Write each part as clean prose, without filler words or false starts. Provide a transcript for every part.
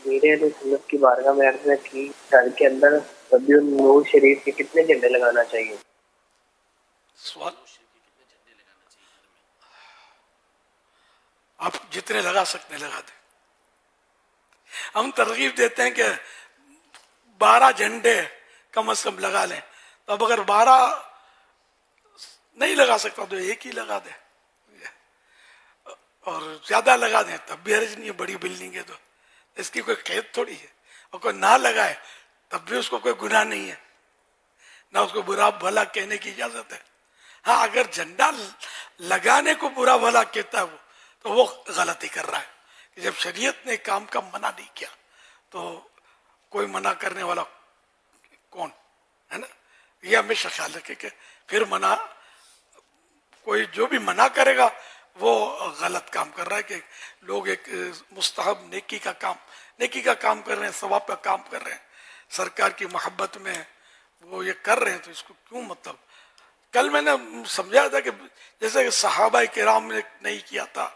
میرے علیہ سنت کی بارگاہ میں عرض ہے کہ گھر کے اندر ربیع النور شریف کے کتنے جھنڈے لگانا چاہیے؟ سوال آپ جتنے لگا سکتے ہیں لگا دیں. ہم ترغیب دیتے ہیں کہ 12 جھنڈے کم از کم لگا لیں. تو اب اگر 12 نہیں لگا سکتا تو ایک ہی لگا دیں, اور زیادہ لگا دیں تب بھی حرج نہیں ہے, بڑی بلڈنگ ہے تو اس کی کوئی قید تھوڑی ہے. اور کوئی نہ لگائے تب بھی اس کو کوئی گناہ نہیں ہے, نہ اس کو برا بھلا کہنے کی اجازت ہے. ہاں اگر جھنڈا لگانے کو برا بھلا کہتا ہے وہ تو وہ غلطی کر رہا ہے. کہ جب شریعت نے کام کا منع نہیں کیا تو کوئی منع کرنے والا کون ہے نا. یہ ہمیشہ خیال رکھے کہ پھر منع, کوئی جو بھی منع کرے گا وہ غلط کام کر رہا ہے. کہ لوگ ایک مستحب نیکی کا کام کر رہے ہیں, ثواب کا کام کر رہے ہیں, سرکار کی محبت میں وہ یہ کر رہے ہیں, تو اس کو کیوں مطلب. کل میں نے سمجھایا تھا کہ جیسے کہ صحابہ کرام نے نہیں کیا تھا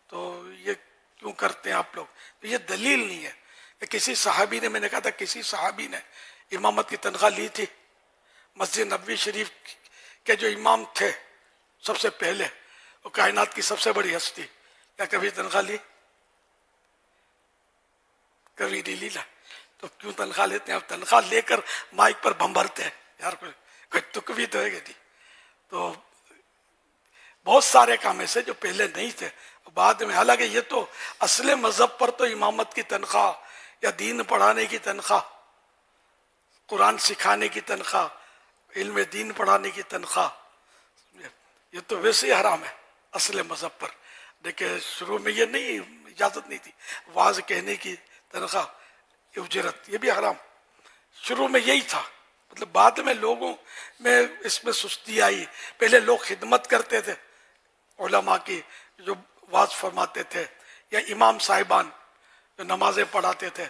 تو یہ کیوں کرتے ہیں آپ لوگ. تو یہ دلیل نہیں ہے کہ کسی صحابی نے, میں نے کہا تھا کسی صحابی نے امامت کی تنخواہ لی تھی. مسجد نبوی شریف کے جو امام تھے سب سے پہلے, وہ کائنات کی سب سے بڑی ہستی, کیا کبھی تنخواہ لی؟ کبھی نہیں لی نا. تو کیوں تنخواہ لیتے ہیں؟ اب تنخواہ لے کر مائک پر بمبرتے ہیں یار, کوئی تک بھی تو ہے کہ نہیں. تو بہت سارے کام ایسے جو پہلے نہیں تھے بعد میں. حالانکہ یہ تو اصل مذہب پر تو امامت کی تنخواہ یا دین پڑھانے کی تنخواہ, قرآن سکھانے کی تنخواہ, علم دین پڑھانے کی تنخواہ, یہ تو ویسے ہی حرام ہے اصل مذہب پر. دیکھیں شروع میں یہ نہیں, اجازت نہیں تھی. واعظ کہنے کی تنخواہ, اجرت, یہ بھی حرام شروع میں یہی تھا. مطلب بعد میں لوگوں میں اس میں سستی آئی. پہلے لوگ خدمت کرتے تھے علماء کی جو واعظ فرماتے تھے, یا امام صاحبان جو نمازیں پڑھاتے تھے,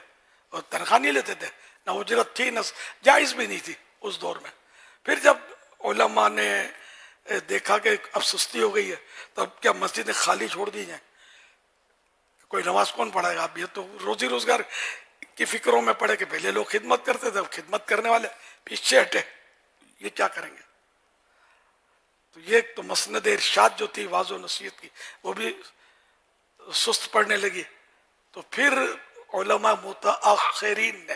اور تنخواہ نہیں لیتے تھے, نہ اجرت تھی, نہ جائز بھی نہیں تھی اس دور میں. پھر جب علماء نے دیکھا کہ اب سستی ہو گئی ہے تو اب کیا مسجدیں خالی چھوڑ دی جائیں, کوئی نماز کون پڑھائے گا. اب یہ تو روزی روزگار کی فکروں میں پڑے کہ پہلے لوگ خدمت کرتے تھے, اب خدمت کرنے والے پیچھے ہٹے, یہ کیا کریں گے. تو یہ تو مسند ارشاد جو تھی واعظ و نصیحت کی وہ بھی سست پڑنے لگی. تو پھر علماء متاخرین نے,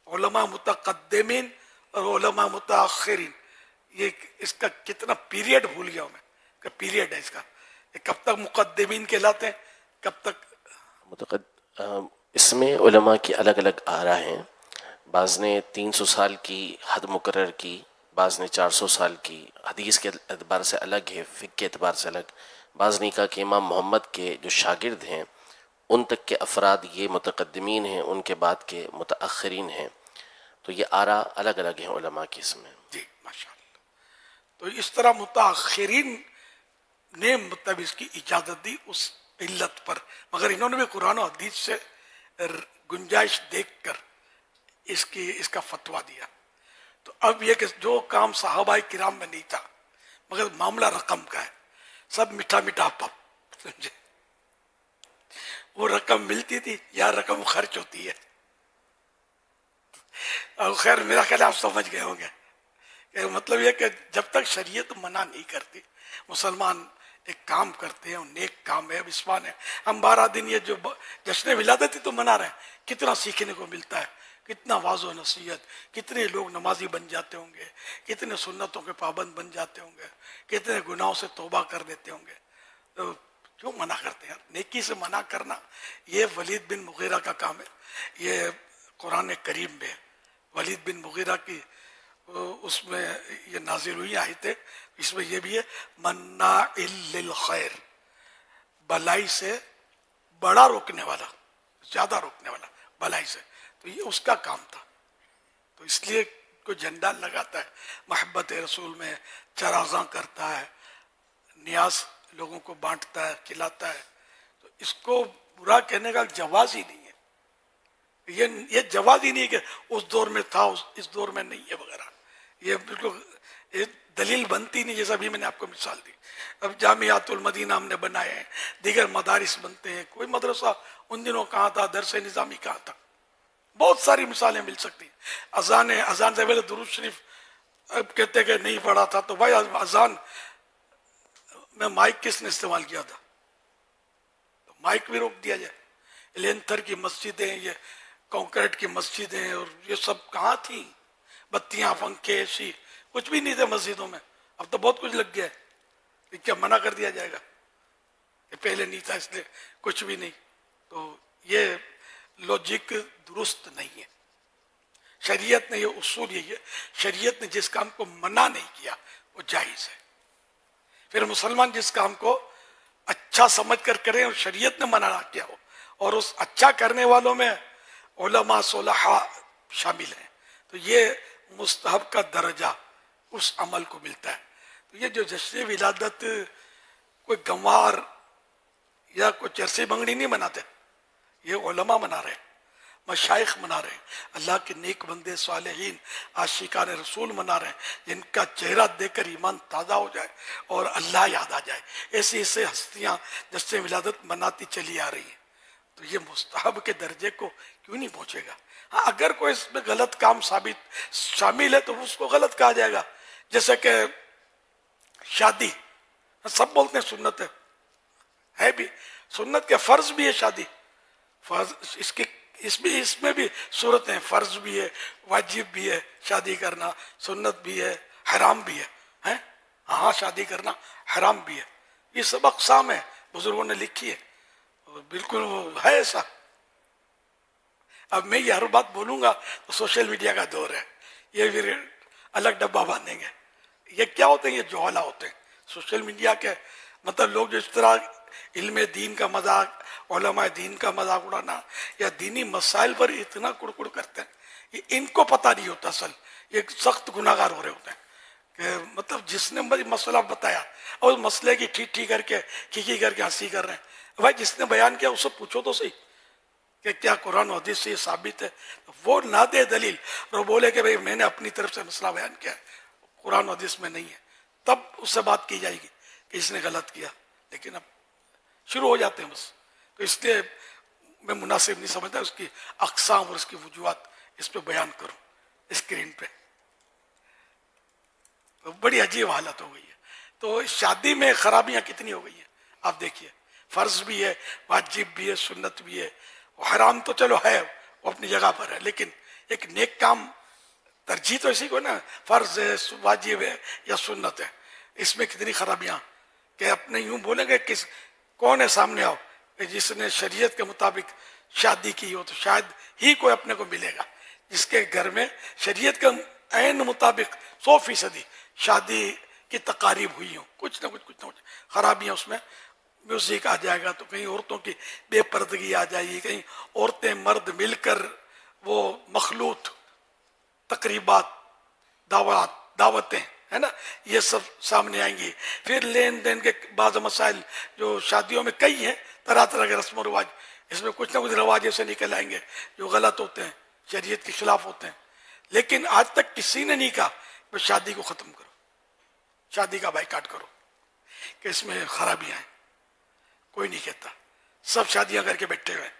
علماء متقدمین اور علماء متاخرین, یہ اس کا کتنا پیریڈ بھول گیا میں کہ پیریڈ ہے اس کا, کب تک مقدمین کہلاتے ہیں, کب تک اس میں علماء کی الگ الگ آراء ہیں. بعض نے 300 سال کی حد مقرر کی, بعض نے 400 سال کی. حدیث کے اعتبار سے الگ ہے, فقہ کے اعتبار سے الگ. بعض نے کہا کہ امام محمد کے جو شاگرد ہیں ان تک کے افراد یہ متقدمین ہیں, ان کے بعد کے متاخرین ہیں. تو یہ آراء الگ الگ ہیں علماء کی اس میں. جی ماشاء اللہ. تو اس طرح متاخرین نے مطلب اس کی اجازت دی اس علت پر, مگر انہوں نے بھی قرآن و حدیث سے گنجائش دیکھ کر اس کا فتویٰ دیا. تو اب یہ کہ جو کام صحابہ کرام میں نہیں تھا مگر معاملہ رقم کا ہے, سب میٹھا میٹھا پپ سمجھے, وہ رقم ملتی تھی یا رقم خرچ ہوتی ہے. اور خیر میرا خیال آپ سمجھ گئے ہوں گے کہ مطلب یہ کہ جب تک شریعت منع نہیں کرتی, مسلمان ایک کام کرتے ہیں, نیک کام ہے, بسمان ہے. ہم 12 دن یہ جو جشن ولادت تو منا رہے ہیں, کتنا سیکھنے کو ملتا ہے, کتنا واعظ و نصیحت, کتنے لوگ نمازی بن جاتے ہوں گے, کتنے سنتوں کے پابند بن جاتے ہوں گے, کتنے گناہوں سے توبہ کر دیتے ہوں گے. تو کیوں منع کرتے ہیں؟ نیکی سے منع کرنا یہ ولید بن مغیرہ کا کام ہے. یہ قرآن کریم میں ولید بن مغیرہ کی اس میں یہ نازل ہوئی آیتیں, اس میں یہ بھی ہے مناع للخیر, بلائی سے بڑا روکنے والا, زیادہ روکنے والا بلائی سے. تو یہ اس کا کام تھا. تو اس لیے کوئی جھنڈا لگاتا ہے, محبت رسول میں چراغاں کرتا ہے, نیاز لوگوں کو بانٹتا ہے, کھلاتا ہے, تو اس کو برا کہنے کا جواز ہی نہیں ہے. یہ جواز ہی نہیں کہ اس دور میں تھا اس دور میں نہیں ہے وغیرہ. یہ بالکل دلیل بنتی نہیں، جیسا بھی میں نے آپ کو مثال دی. اب جامعات المدینہ ہم نے بنائے ہیں، دیگر مدارس بنتے ہیں، کوئی مدرسہ ان دنوں کہاں تھا، درس نظامی کہاں تھا. بہت ساری مثالیں مل سکتی ہیں. اذان سے پہلے درود شریف اب کہتے کہ نہیں پڑھا تھا، تو بھائی اذان میں مائک کس نے استعمال کیا تھا؟ تو مائک بھی روک دیا جائے. لینتھر کی مسجدیں، یہ کنکریٹ کی مسجدیں اور یہ سب کہاں تھیں؟ بتیاں، پنکھے، اے سی، کچھ بھی نہیں تھے مسجدوں میں. اب تو بہت کچھ لگ گیا ہے، کیا منع کر دیا جائے گا کہ پہلے نہیں تھا اس لیے کچھ بھی نہیں؟ تو یہ لوجک درست نہیں ہے. شریعت نے یہ اصول یہی ہے، شریعت نے جس کام کو منع نہیں کیا وہ جائز ہے. پھر مسلمان جس کام کو اچھا سمجھ کر کریں اور شریعت نے منع نہ کیا ہو، اور اس اچھا کرنے والوں میں علماء صلحاء شامل ہیں، تو یہ مستحب کا درجہ اس عمل کو ملتا ہے. تو یہ جو جشن ولادت کوئی گنوار یا کوئی چرسی بنگڑی نہیں مناتے، یہ علماء منا رہے ہیں، مشائخ منا رہے ہیں، اللہ کے نیک بندے صالحین عاشقان رسول منا رہے ہیں، جن کا چہرہ دیکھ کر ایمان تازہ ہو جائے اور اللہ یاد آ جائے. ایسی ایسے ہستیاں جشن ولادت مناتی چلی آ رہی ہیں. تو یہ مستحب کے درجے کو کیوں نہیں پہنچے گا؟ ہاں، اگر کوئی اس میں غلط کام شامل ہے تو اس کو غلط کہا جائے گا. جیسے کہ شادی، سب بولتے ہیں سنت ہے بھی، سنت کے فرض بھی ہے شادی. فرض اس میں بھی صورتیں، فرض بھی ہے، واجب بھی ہے شادی کرنا، سنت بھی ہے، حرام بھی ہے. ہاں، شادی کرنا حرام بھی ہے. یہ سب اقسام ہیں، بزرگوں نے لکھی ہے، بالکل وہ ہے ایسا. اب میں یہ ہر بات بولوں گا تو سوشل میڈیا کا دور ہے، یہ پھر الگ ڈبہ باندھیں گے. یہ کیا ہوتے ہیں؟ یہ جوہلا ہوتے ہیں سوشل میڈیا کے. مطلب لوگ جو اس طرح علم دین کا مذاق، علماء دین کا مذاق اڑانا یا دینی مسائل پر اتنا کڑکڑ کرتے ہیں، یہ ان کو پتہ نہیں ہوتا. اصل یہ سخت گناہ گار ہو رہے ہوتے ہیں کہ مطلب جس نے مسئلہ بتایا اور اس مسئلے کی ٹھی کر کے کھی کر کے ہنسی کر رہے ہیں. بھائی جس نے بیان کیا اس سے پوچھو تو صحیح کہ کیا قرآن و حدیث سے یہ ثابت ہے. وہ نہ دے دلیل اور وہ بولے کہ بھائی میں نے اپنی طرف سے مسئلہ بیان کیا ہے، قرآن و حدیث میں نہیں ہے، تب اس سے بات کی جائے گی کہ اس نے غلط کیا. لیکن اب شروع ہو جاتے ہیں بس. تو اس لیے میں مناسب نہیں سمجھتا اس کی اقسام اور اس کی وجوہات اس پہ بیان کروں اسکرین پہ. تو بڑی عجیب حالت ہو گئی ہے. تو شادی میں خرابیاں کتنی ہو گئی ہیں آپ دیکھیے. فرض بھی ہے، واجب بھی ہے، سنت بھی ہے. حرام تو چلو ہے، وہ اپنی جگہ پر ہے، لیکن ایک نیک کام ترجیح تو اسی کو نا، فرض ہے، واجب ہے یا سنت ہے. اس میں کتنی خرابیاں کہ اپنے یوں بولیں گے کس کون ہے سامنے آؤ کہ جس نے شریعت کے مطابق شادی کی ہو، تو شاید ہی کوئی اپنے کو ملے گا جس کے گھر میں شریعت کے عین مطابق 100% شادی کی تقاریب ہوئی ہوں. کچھ نہ کچھ خرابیاں اس میں. میوزک آ جائے گا تو کہیں عورتوں کی بے پردگی آ جائے گی، کہیں عورتیں مرد مل کر وہ مخلوط تقریبات، دعوتیں ہے نا، یہ سب سامنے آئیں گی. پھر لین دین کے بعض مسائل جو شادیوں میں کئی ہیں، طرح طرح کے رسم و رواج، اس میں کچھ نہ کچھ رواج ایسے نکل آئیں گے جو غلط ہوتے ہیں، شریعت کے خلاف ہوتے ہیں. لیکن آج تک کسی نے نہیں کہا کہ شادی کو ختم کرو، شادی کا بائیکاٹ کرو کہ اس میں خرابیاں ہیں. کوئی نہیں کہتا. سب شادیاں کر کے بیٹھے ہوئے ہیں،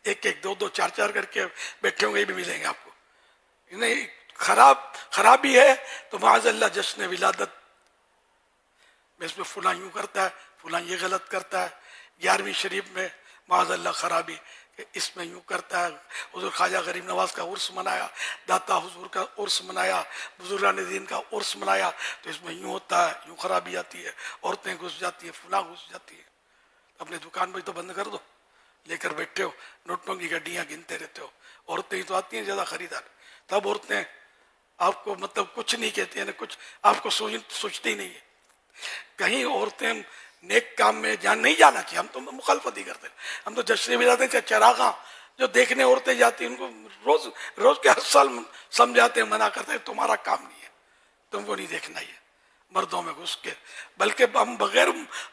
ایک ایک دو چار کر کے بیٹھے ہوں گے، یہ بھی ملیں گے آپ کو. نہیں خرابی ہے تو معاذ اللہ جشن ولادت میں اس میں فلاں یوں کرتا ہے، فلاں یہ غلط کرتا ہے. 11ویں شریف میں معاذ اللہ خرابی کہ اس میں یوں کرتا ہے. حضور خواجہ غریب نواز کا عرس منایا، داتا حضور کا عرس منایا، بزرگان دین کا عرس منایا، تو اس میں یوں ہوتا ہے، یوں خرابی آتی ہے، عورتیں گھس جاتی ہیں، فلاں گھس جاتی ہے. اپنے دکان میں تو بند کر دو، لے کر بیٹھے ہو، نوٹوں کی گڈیاں گنتے رہتے ہو. عورتیں ہی تو آتی ہیں زیادہ خریدار، تب عورتیں آپ کو مطلب کچھ نہیں کہتی ہیں، کچھ آپ کو سوچتی نہیں ہے. کہیں عورتیں نیک کام میں نہیں جانا چاہیے، ہم تو مخالفت ہی کرتے ہیں. ہم تو جشن ولادت کے چراغاں جو دیکھنے عورتیں جاتی ہیں ان کو روز کے ہر سال سمجھاتے ہیں، منع کرتے ہیں، تمہارا کام نہیں ہے، تم کو نہیں دیکھنا ہی ہے مردوں میں گھس کے. بلکہ ہم بغیر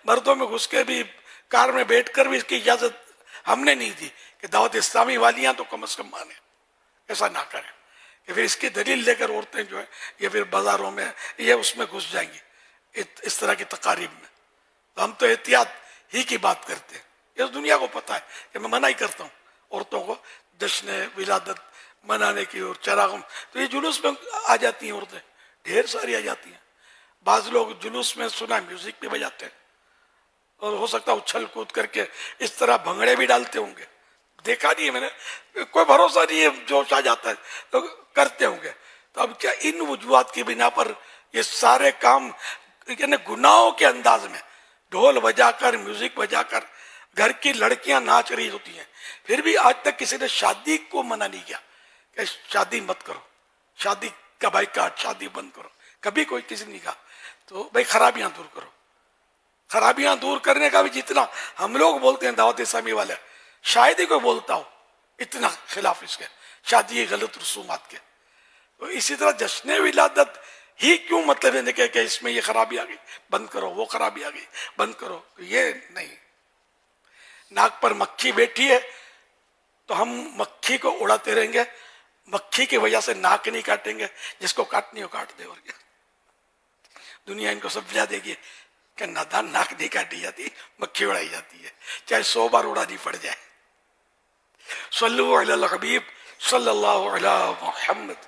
مردوں میں گھس کے بھی کار میں بیٹھ کر بھی اس کی اجازت ہم نے نہیں دی کہ دعوت اسلامی والیاں تو کم از کم مانے. ایسا نہ کریں یا پھر اس کی دلیل لے کر عورتیں جو ہے یہ پھر بازاروں میں یہ اس میں گھس جائیں گی اس طرح کی تقاریب میں. تو ہم تو احتیاط ہی کی بات کرتے ہیں. اس دنیا کو پتہ ہے کہ میں منع ہی کرتا ہوں عورتوں کو جشن ولادت منانے کی اور چراغم. تو یہ جلوس میں آ جاتی ہیں عورتیں، ڈھیر ساری آ جاتی ہیں. بعض لوگ جلوس میں سنا میوزک بھی بجاتے ہیں اور ہو سکتا ہے اچھل کود کر کے اس طرح بھنگڑے بھی ڈالتے ہوں گے. دیکھا نہیں ہے میں نے، کوئی بھروسہ نہیں ہے، جوش آ جاتا ہے تو کرتے ہوں گے. تو اب کیا ان وجوہات کی بنا پر یہ سارے کام یعنی گناہوں کے انداز میں ڈھول بجا کر میوزک بجا کر گھر کی لڑکیاں ناچ رہی ہوتی ہیں. پھر بھی آج تک کسی نے شادی کو منع نہیں کیا کہ شادی مت کرو، شادی کا بائیکاٹ، شادی بند کرو. کبھی کوئی کسی نے نہیں کہا. تو بھائی خرابیاں دور کرو. خرابیاں دور کرنے کا بھی جتنا ہم لوگ بولتے ہیں دعوت اسلامی والے، شاید ہی کوئی بولتا ہو اتنا خلاف اس کے شادی کے غلط رسومات کے. تو اسی طرح جشن ولادت ہی کیوں مطلب ہے کہ اس میں یہ خرابی آ گئی بند کرو، وہ خرابی آ گئی بند کرو. یہ نہیں. ناک پر مکھی بیٹھی ہے تو ہم مکھی کو اڑاتے رہیں گے، مکھی کی وجہ سے ناک نہیں کاٹیں گے. جس کو کاٹنی ہو کاٹ دے. اور کیا دنیا ان کو سمجھا دے گی کہ نادان ناک نہیں کاٹی جاتی، مکھی اڑائی جاتی ہے، چاہے 100 بار اڑانی پڑ جائے. صلو علی الحبیب صلی اللہ علی محمد.